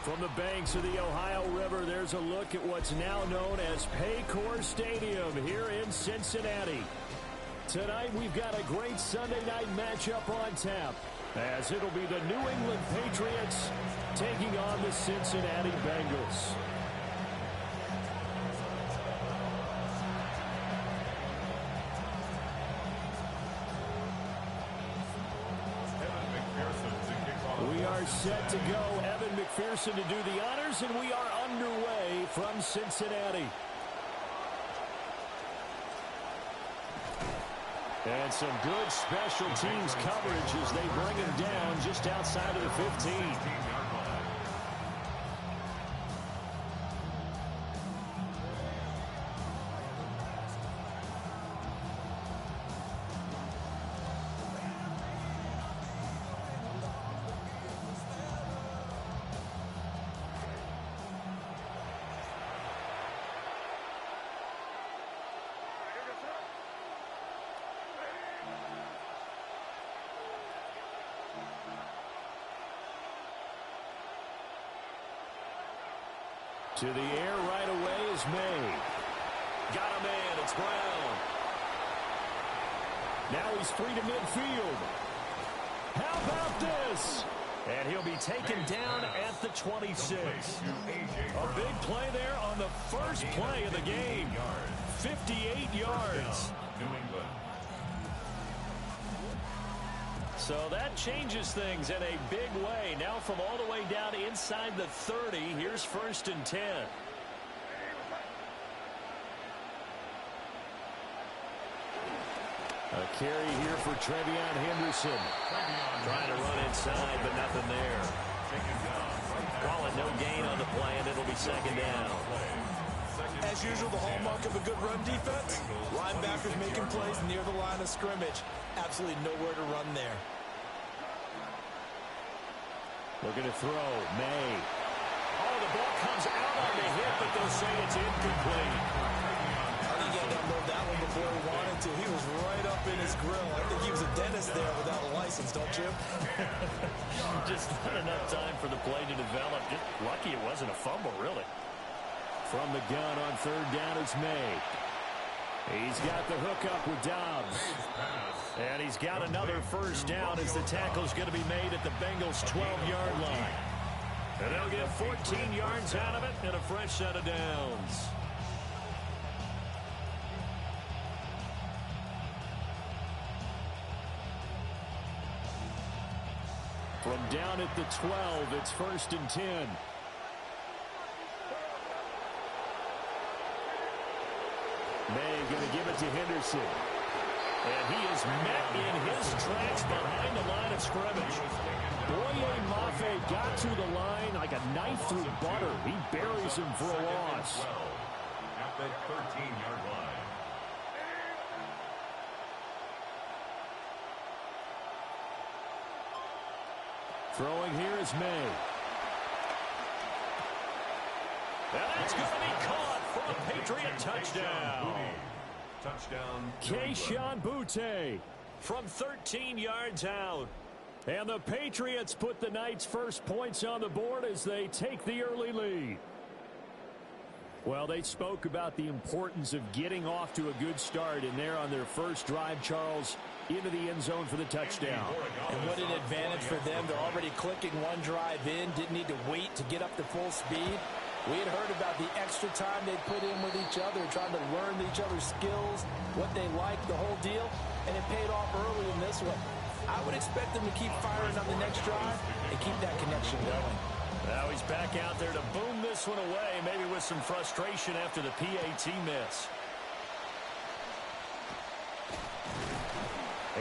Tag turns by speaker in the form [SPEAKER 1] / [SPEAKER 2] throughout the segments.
[SPEAKER 1] From the banks of the Ohio River, there's a look at what's now known as Paycor Stadium here in Cincinnati. Tonight, we've got a great Sunday night matchup on tap, as it'll be the New England Patriots taking on the Cincinnati Bengals. We are set to go. Evan McPherson to do the honors, and we are underway from Cincinnati. And some good special teams coverage as they bring him down just outside of the 15. To the air right away is May. Got a man, it's Brown. Now he's free to midfield. How about this? And he'll be taken down at the 26. A big play there on the first play of the game. 58 yards. So that changes things in a big way. Now from all the way down inside the 30, here's 1st and 10. A carry here for Trevion Henderson. Trying to run inside, but nothing there. Call it no gain on the play, and it'll be 2nd down.
[SPEAKER 2] As usual, the hallmark of a good run defense, linebackers making plays near the line of scrimmage. Absolutely nowhere to run there.
[SPEAKER 1] Looking to throw, May. Oh, the ball comes out on the hit, but they'll say it's incomplete.
[SPEAKER 2] I think he had to unload that one before he wanted to. He was right up in his grill. I think he was a dentist there without a license, don't you?
[SPEAKER 1] Just not enough time for the play to develop. Just lucky it wasn't a fumble, really. From the gun on 3rd down is May. He's got the hookup with Dobbs. And he's got another 1st down as the tackle's going to be made at the Bengals' 12-yard line. And they'll get 14 yards out of it and a fresh set of downs. From down at the 12, it's 1st and 10. May going to give it to Henderson. And he is met in his tracks behind the line of scrimmage. Boye Mafe got to the line like a knife through butter. He buries him for a loss.
[SPEAKER 3] At the 13-yard line.
[SPEAKER 1] Throwing here is May. And that's going to be caught for a Patriot touchdown.
[SPEAKER 3] Touchdown.
[SPEAKER 1] Kayshon Boutte from 13 yards out. And the Patriots put the night's first points on the board as they take the early lead. Well, they spoke about the importance of getting off to a good start, and they're on their first drive, Charles, into the end zone for the touchdown.
[SPEAKER 2] And what an advantage for them. They're already clicking one drive in, didn't need to wait to get up to full speed. We had heard about the extra time they put in with each other, trying to learn each other's skills, what they like, the whole deal, and it paid off early in this one. I would expect them to keep firing on the next drive and keep that connection going.
[SPEAKER 1] Now he's back out there to boom this one away, maybe with some frustration after the PAT miss.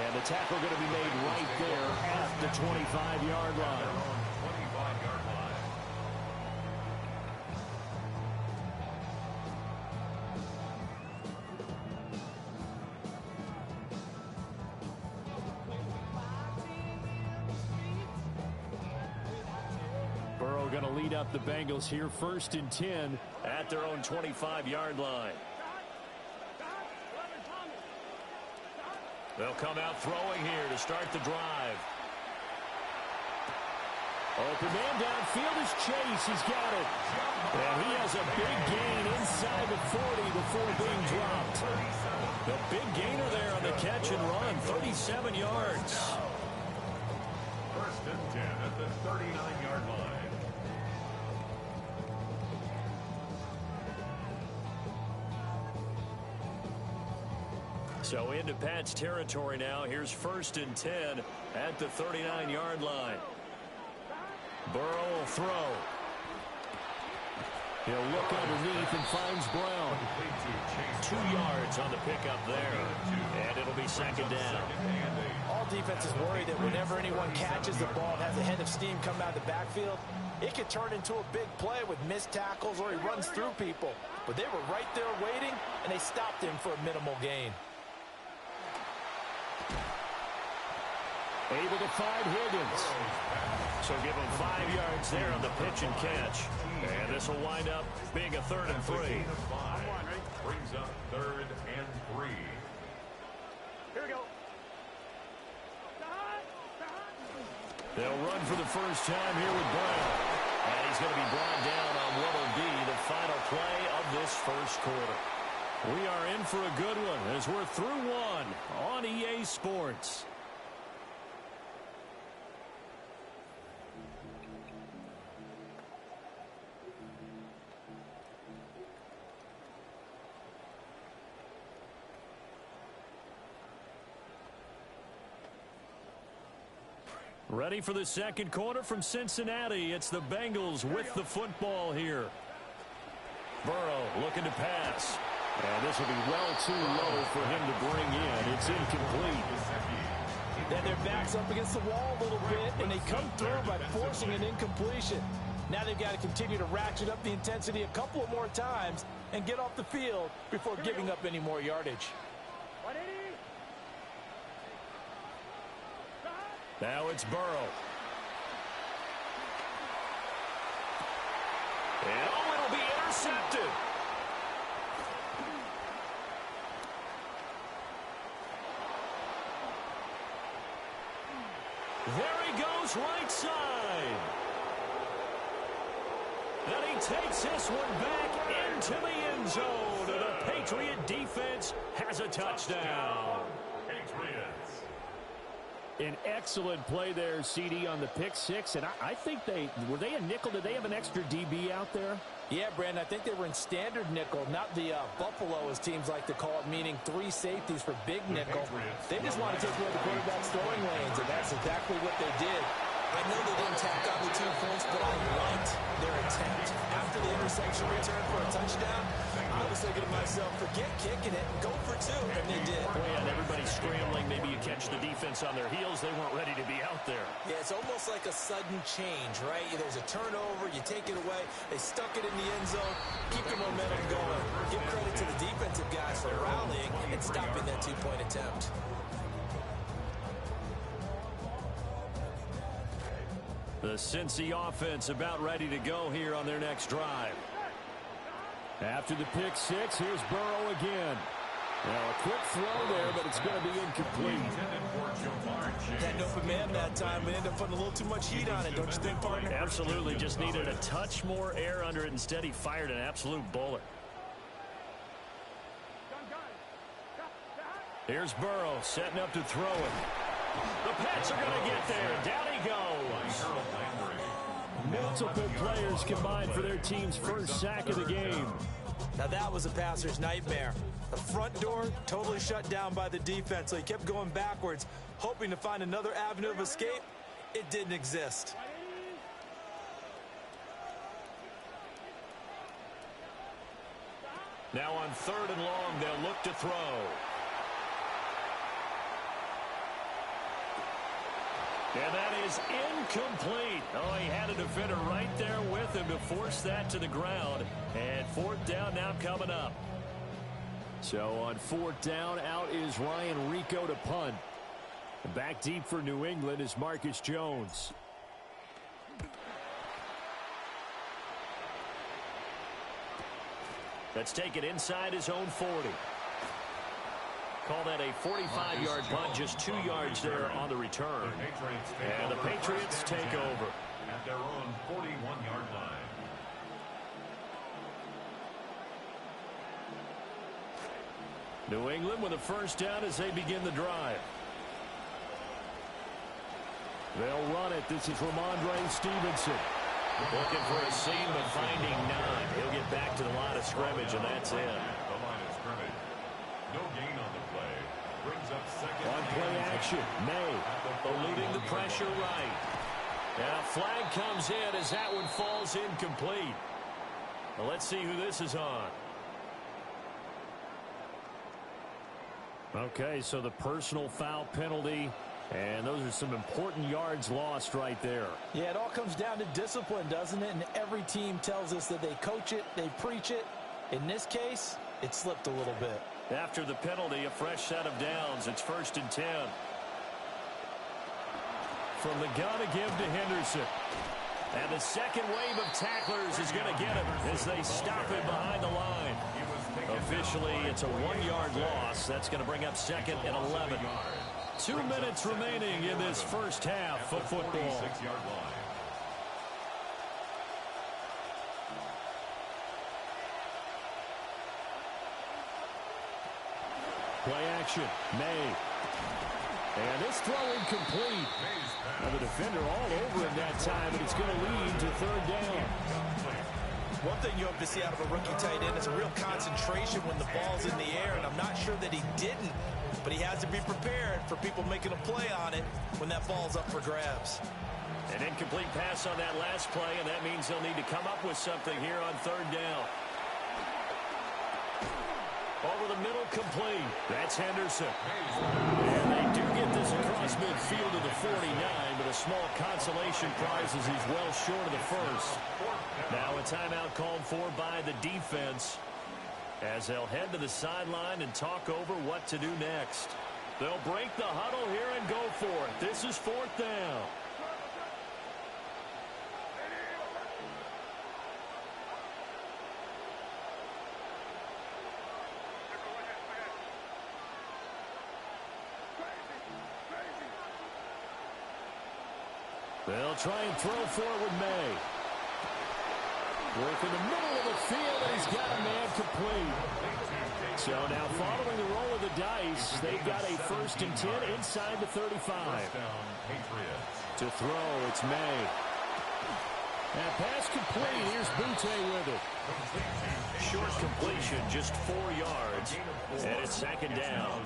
[SPEAKER 1] And the tackle going to be made right there at the 25-yard line. going to lead up the Bengals here, 1st and 10 at their own 25-yard line. They'll come out throwing here to start the drive. Open man downfield is Chase. He's got it. And he has a big gain inside the 40 before being dropped. The big gainer there on the catch and run, 37 yards.
[SPEAKER 3] 1st and 10 at the 39-yard line.
[SPEAKER 1] So into Pat's territory now. Here's 1st and 10 at the 39-yard line. Burrow will throw. He'll look underneath and finds Brown. 2 yards on the pickup there. And it'll be 2nd down.
[SPEAKER 2] All defenses worry that whenever anyone catches the ball and has a head of steam come out of the backfield, it could turn into a big play with missed tackles or he runs through people. But they were right there waiting, and they stopped him for a minimal gain.
[SPEAKER 1] Able to find Higgins. So give him 5 yards there on the pitch and catch. And this will wind up being a 3rd and 3.
[SPEAKER 3] Brings up 3rd and 3.
[SPEAKER 4] Here we go.
[SPEAKER 1] They'll run for the first time here with Brown. And he's going to be brought down on what will be the final play of this first quarter. We are in for a good one as we're through one on EA Sports. Ready for the second quarter from Cincinnati. It's the Bengals with the football here. Burrow looking to pass. And this will be well too low for him to bring in. It's incomplete.
[SPEAKER 2] Then their back's up against the wall a little bit, and they come through by forcing an incompletion. Now they've got to continue to ratchet up the intensity a couple of more times and get off the field before giving up any more yardage.
[SPEAKER 1] Now it's Burrow. And oh, it'll be intercepted. There he goes, right side. And he takes this one back into the end zone. And the Patriot defense has a touchdown.
[SPEAKER 3] Patriots.
[SPEAKER 1] An excellent play there, CD, on the pick six. And I think were they a nickel? Did they have an extra DB out there?
[SPEAKER 2] Yeah, Brandon, I think they were in standard nickel, not the Buffalo, as teams like to call it, meaning 3 safeties for big nickel. They just want to take away the quarterback's throwing lanes, and that's exactly what they did. I know they didn't tack on the 2 points, but I liked their attempt. After the interception return for a touchdown, I was thinking to myself, forget kicking it, go for 2, and they did.
[SPEAKER 1] Boy, and everybody's scrambling. Maybe you catch the defense on their heels. They weren't ready to be out there.
[SPEAKER 2] Yeah, it's almost like a sudden change, right? There's a turnover, you take it away, they stuck it in the end zone, keep the momentum going. Give credit to the defensive guys for rallying and stopping that 2-point attempt.
[SPEAKER 1] The Cincy offense about ready to go here on their next drive. After the pick six, here's Burrow again. Now a quick throw there, but it's going to be incomplete.
[SPEAKER 2] Had an open man that time, but ended up putting a little too much heat on it, don't you think, partner?
[SPEAKER 1] Absolutely, just needed a touch more air under it. Instead, he fired an absolute bullet. Here's Burrow setting up to throw it. The Pats are going to get there. Down he goes. Multiple players combined for their team's first sack of the game.
[SPEAKER 2] Now that was a passer's nightmare. The front door totally shut down by the defense, so he kept going backwards, hoping to find another avenue of escape. It didn't exist.
[SPEAKER 1] Now on 3rd and long, they'll look to throw. And that is incomplete. Oh, he had a defender right there with him to force that to the ground. And 4th down now coming up. So on 4th down, out is Ryan Rico to punt. Back deep for New England is Marcus Jones. Let's take it inside his own 40. Call that a 45-yard punt, just 2 yards there on the return. And the Patriots take over.
[SPEAKER 3] At their own 41-yard line.
[SPEAKER 1] New England with a first down as they begin the drive. They'll run it. This is Ramondre Stevenson. Looking for a seam, but finding none. He'll get back to the line of scrimmage, and that's it.
[SPEAKER 3] The line of scrimmage. No gain on the play. Brings up second.
[SPEAKER 1] On play action, May eluding the pressure right. Now flag comes in as that one falls incomplete. Well, let's see who this is on. Okay, so the personal foul penalty, and those are some important yards lost right there.
[SPEAKER 2] Yeah, it all comes down to discipline, doesn't it? And every team tells us that they coach it, they preach it. In this case, it slipped a little bit.
[SPEAKER 1] After the penalty, a fresh set of downs. It's 1st and 10. From the gun again to Henderson. And the second wave of tacklers is going to get him as they stop him behind the line. Officially, it's a 1-yard loss. That's going to bring up 2nd and 11. 2 minutes remaining in this first half of football. Play action, May. And this throw incomplete. And the defender all over him that time, and it's going to lead to 3rd down.
[SPEAKER 5] One thing you hope to see out of a rookie tight end is a real concentration when the ball's in the air, and I'm not sure that he didn't, but he has to be prepared for people making a play on it when that ball's up for grabs.
[SPEAKER 1] An incomplete pass on that last play, and that means they'll need to come up with something here on 3rd down. Over the middle, complete. That's Henderson. And they do get this across midfield to the 49, but a small consolation prize as he's well short of the first. Now a timeout called for by the defense as they'll head to the sideline and talk over what to do next. They'll break the huddle here and go for it. This is 4th down. They'll try and throw forward May. Work in the middle of the field, and he's got a man complete. So now following the roll of the dice, they've got a 1st and 10 inside the 35. To throw, it's May. And pass complete. Here's Butte with it. Short completion, just 4 yards. And it's 2nd down.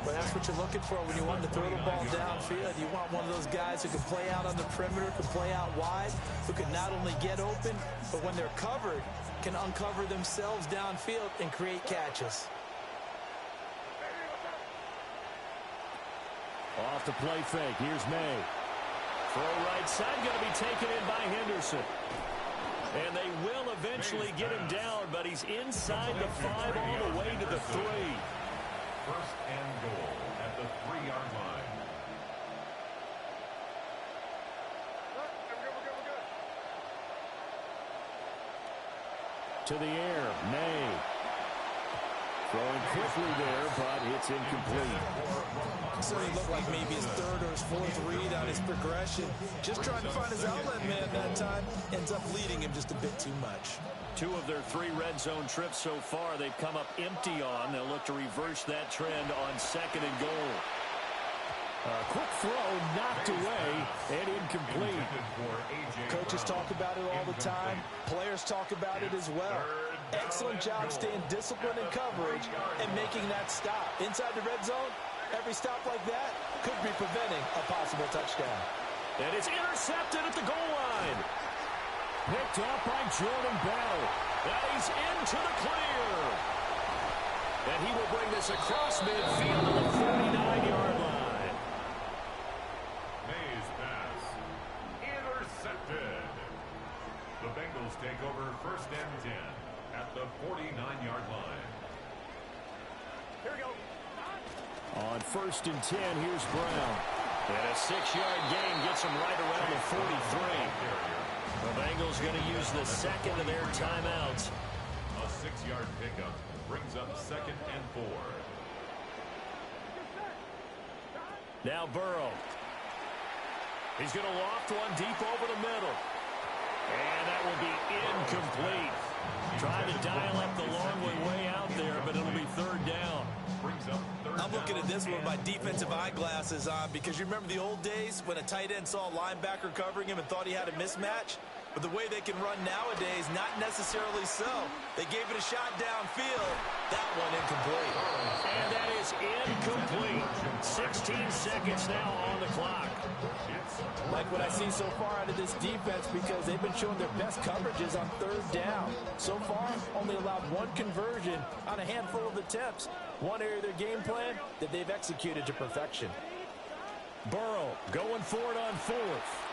[SPEAKER 2] Well, that's what you're looking for when you want to throw the ball downfield. You want one of those guys who can play out on the perimeter, can play out wide, who can not only get open, but when they're covered, can uncover themselves downfield and create catches.
[SPEAKER 1] Off the play fake. Here's May. Throw right side, going to be taken in by Henderson. And they will eventually get him down, but he's inside the 5 all the way to the 3.
[SPEAKER 3] 1st and goal at the 3-yard line.
[SPEAKER 1] To the air, May. Throwing quickly there, but it's incomplete.
[SPEAKER 5] Certainly looked like maybe his 3rd or his 4th read on his progression. Just trying to find his outlet man that time. Ends up leading him just a bit too much.
[SPEAKER 1] 2 of their 3 red zone trips so far, they've come up empty on. They'll look to reverse that trend on 2nd and goal. Quick throw, knocked away, and incomplete.
[SPEAKER 2] Coaches talk about it all the time. Players talk about it as well. Excellent job staying disciplined in coverage and making that stop. Inside the red zone, every stop like that could be preventing a possible touchdown.
[SPEAKER 1] And it's intercepted at the goal line. Picked up by Jordan Bell. And he's into the clear. And he will bring this across midfield to the 49-yard line.
[SPEAKER 3] May's pass. Intercepted. The Bengals take over 1st and 10 at the 49-yard line.
[SPEAKER 4] Here we go.
[SPEAKER 1] On 1st and 10, here's Brown. And a 6-yard gain gets him right around the 43. The Bengals going to use the 2nd of their timeouts.
[SPEAKER 3] 6-yard pickup brings up 2nd and 4.
[SPEAKER 1] Now Burrow. He's going to loft one deep over the middle. And that will be incomplete. Trying to dial up the long way out there, but it'll be 3rd down.
[SPEAKER 5] I'm looking at this one with my defensive eyeglasses on because you remember the old days when a tight end saw a linebacker covering him and thought he had a mismatch? But the way they can run nowadays, not necessarily so. They gave it a shot downfield. That one incomplete.
[SPEAKER 1] And that is incomplete. 16 seconds now on the clock.
[SPEAKER 2] Like what I see so far out of this defense because they've been showing their best coverages on 3rd down. So far, only allowed 1 conversion on a handful of attempts. One area of their game plan that they've executed to perfection.
[SPEAKER 1] Burrow going for it on 4th.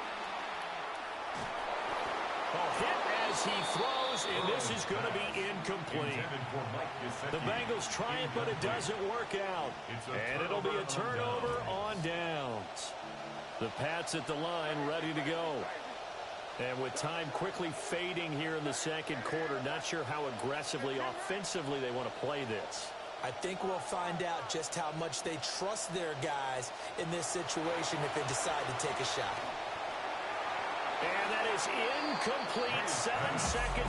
[SPEAKER 1] Hit as he throws, and this is going to be incomplete. The Bengals try it, but it doesn't work out. And it'll be a turnover on downs. The Pats at the line ready to go. And with time quickly fading here in the 2nd quarter, not sure how aggressively, offensively they want to play this.
[SPEAKER 2] I think we'll find out just how much they trust their guys in this situation if they decide to take a shot.
[SPEAKER 1] And that is incomplete. 7 seconds